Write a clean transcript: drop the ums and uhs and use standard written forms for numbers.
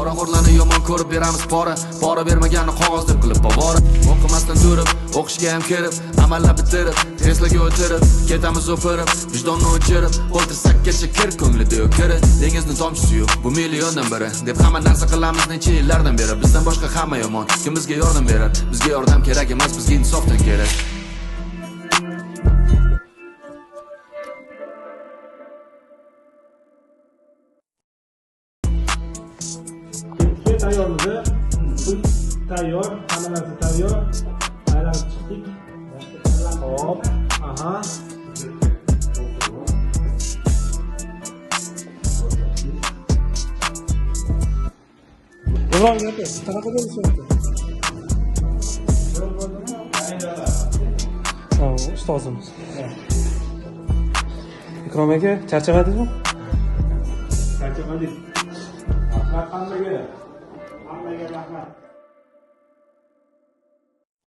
Poraxo'rlarni yomon ko'rib beramiz pora bermaganni qog'oz deb qilib bobora. O'qimasdan turib, o'qishga ham kirib, amallab bitirib, Teslaga o'tirib, ketamiz o'pirib, vijdonni o'chirib, o'ltirsakkacha kir ko'nglida yo'q kiri. Dengizni tomchisi yo'q, bu milliondan biri deb hamma narsa qilamiz necha yillardan beri. Bizdan boshqa hamma yomon, kim bizga yordam berar? Bizga yordam kerak emas, bizga insofdan kerak. Tayyormidi? Tayyor, hamma narsa tayyor. Aylanib chiqdik. Hop, aha. Bo'lgan gap, qanaqa bo'lishyapti? Ustozimiz. Ikrom aka, charchamadingizmi? Charchamadik. Rahmat hammaga. Hammaga rahmat.